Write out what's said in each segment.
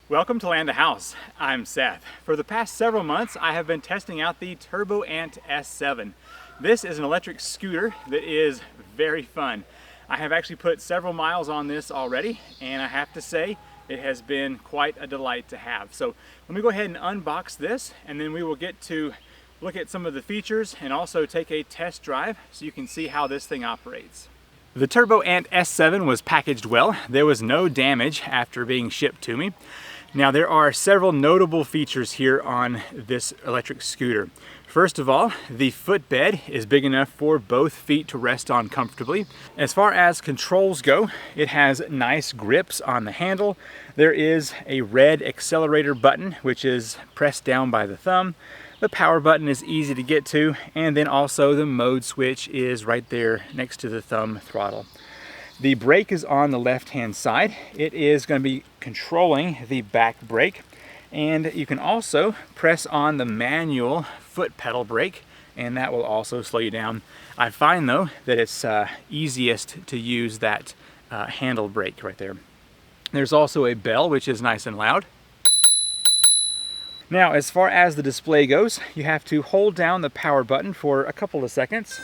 Welcome to Land a House. I'm Seth. For the past several months, I have been testing out the TurboAnt S7. This is an electric scooter that is very fun. I have actually put several miles on this already, and I have to say, it has been quite a delight to have. So let me go ahead and unbox this, and then we will get to look at some of the features and also take a test drive so you can see how this thing operates. The TurboAnt S7 was packaged well. There was no damage after being shipped to me. Now there are several notable features here on this electric scooter. First of all, the footbed is big enough for both feet to rest on comfortably. As far as controls go, it has nice grips on the handle. There is a red accelerator button, which is pressed down by the thumb. The power button is easy to get to, and then also the mode switch is right there next to the thumb throttle. The brake is on the left-hand side. It is going to be controlling the back brake, and you can also press on the manual foot pedal brake, and that will also slow you down. I find though that it's easiest to use that handle brake right there. There's also a bell, which is nice and loud. Now, as far as the display goes, you have to hold down the power button for a couple of seconds.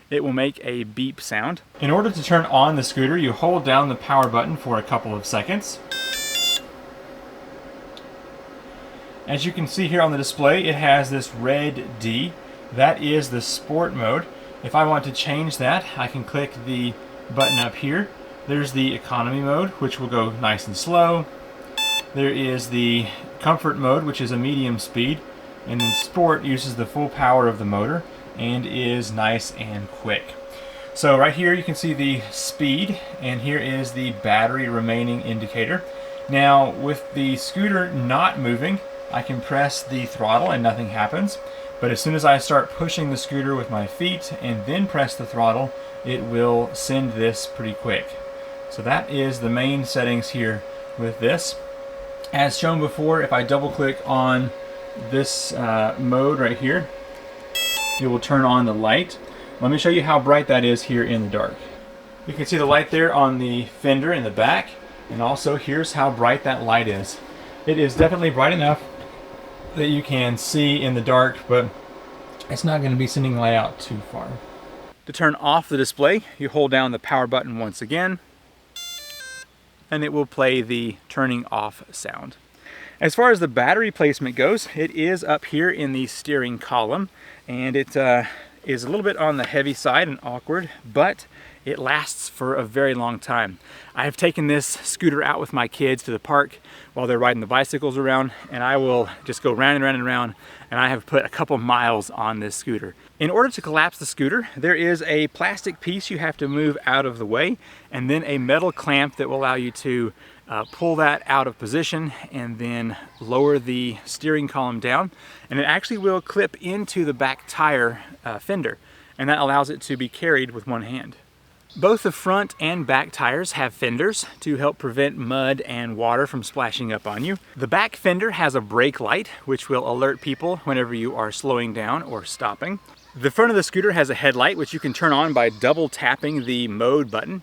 It will make a beep sound. In order to turn on the scooter, you hold down the power button for a couple of seconds. As you can see here on the display, it has this red D. That is the sport mode. If I want to change that, I can click the button up here. There's the economy mode, which will go nice and slow. There is the comfort mode, which is a medium speed. And then sport uses the full power of the motor and is nice and quick. So right here you can see the speed, and here is the battery remaining indicator. Now with the scooter not moving, I can press the throttle and nothing happens. But as soon as I start pushing the scooter with my feet and then press the throttle, it will send this pretty quick. So that is the main settings here with this. As shown before, if I double click on this mode right here, it will turn on the light. Let me show you how bright that is here in the dark. You can see the light there on the fender in the back, and also here's how bright that light is. It is definitely bright enough that you can see in the dark, but it's not going to be sending light out too far. To turn off the display, you hold down the power button once again, and it will play the turning off sound. As far as the battery placement goes, it is up here in the steering column, and it is a little bit on the heavy side and awkward, but it lasts for a very long time. I have taken this scooter out with my kids to the park while they're riding the bicycles around, and I will just go round and round and round, and I have put a couple miles on this scooter. In order to collapse the scooter, there is a plastic piece you have to move out of the way, and then a metal clamp that will allow you to pull that out of position and then lower the steering column down, and it actually will clip into the back tire fender, and that allows it to be carried with one hand. Both the front and back tires have fenders to help prevent mud and water from splashing up on you. The back fender has a brake light, which will alert people whenever you are slowing down or stopping. The front of the scooter has a headlight, which you can turn on by double tapping the mode button.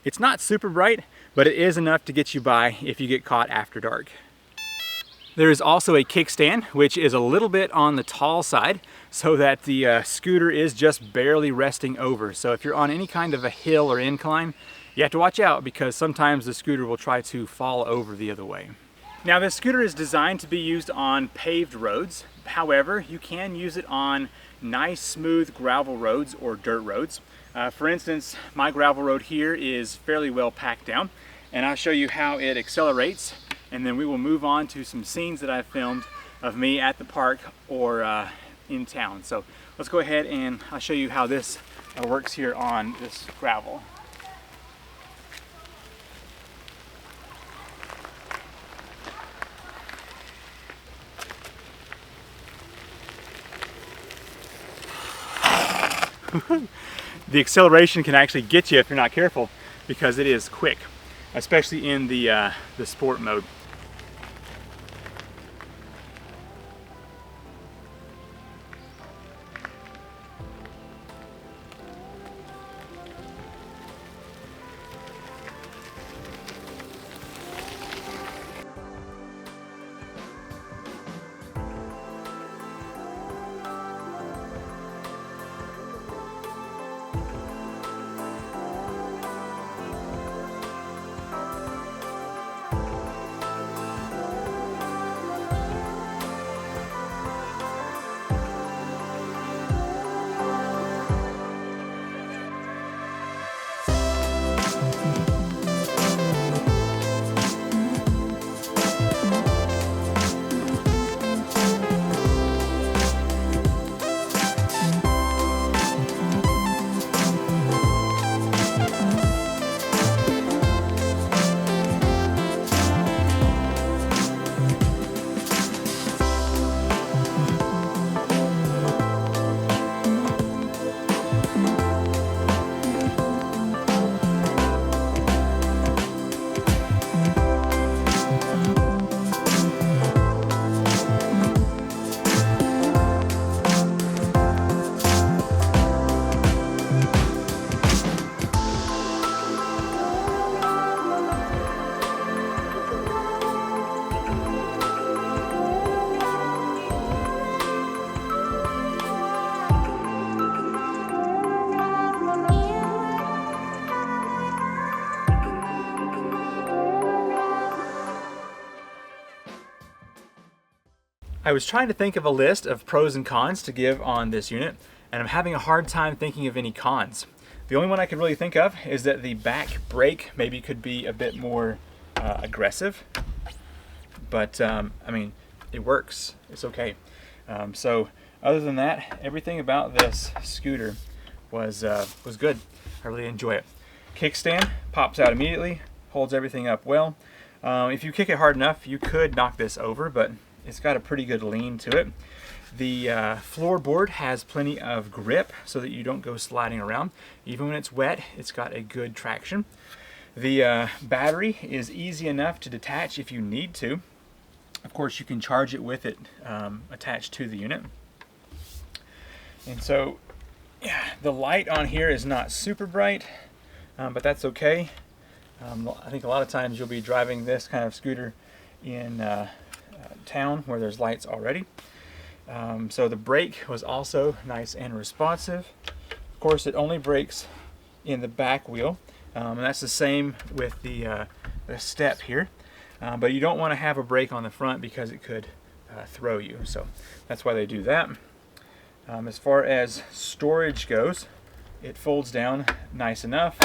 It's not super bright, but it is enough to get you by if you get caught after dark. There is also a kickstand, which is a little bit on the tall side, so that the scooter is just barely resting over. So if you're on any kind of a hill or incline, you have to watch out, because sometimes the scooter will try to fall over the other way. Now, this scooter is designed to be used on paved roads. However, you can use it on nice smooth gravel roads or dirt roads. For instance, my gravel road here is fairly well packed down, and I'll show you how it accelerates, and then we will move on to some scenes that I've filmed of me at the park or in town. So let's go ahead and I'll show you how this works here on this gravel. The acceleration can actually get you if you're not careful, because it is quick, especially in the sport mode. I was trying to think of a list of pros and cons to give on this unit, and I'm having a hard time thinking of any cons. The only one I could really think of is that the back brake maybe could be a bit more aggressive, but I mean, it works. It's okay. So other than that, everything about this scooter was good. I really enjoy it. Kickstand pops out immediately, holds everything up well. If you kick it hard enough, you could knock this over, but it's got a pretty good lean to it. The floorboard has plenty of grip so that you don't go sliding around. Even when it's wet, it's got a good traction. The battery is easy enough to detach if you need to. Of course, you can charge it with it attached to the unit. And so, yeah, the light on here is not super bright, but that's okay. I think a lot of times you'll be driving this kind of scooter in town where there's lights already. So the brake was also nice and responsive. Of course, it only brakes in the back wheel, and that's the same with the step here. But you don't want to have a brake on the front because it could throw you. So that's why they do that. As far as storage goes, it folds down nice enough.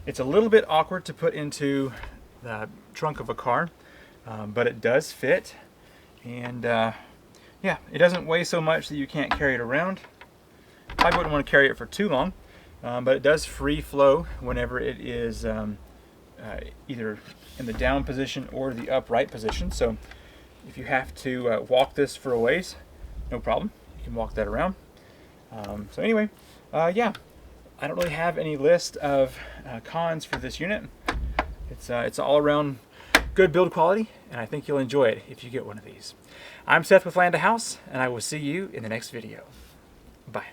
It's a little bit awkward to put into the trunk of a car, but it does fit. And yeah, it doesn't weigh so much that you can't carry it around. Probably wouldn't want to carry it for too long, but it does free flow whenever it is either in the down position or the upright position. So if you have to walk this for a ways, no problem. You can walk that around. So anyway, yeah, I don't really have any list of cons for this unit. It's all around good build quality, and I think you'll enjoy it if you get one of these. I'm Seth with Land A House, and I will see you in the next video. Bye.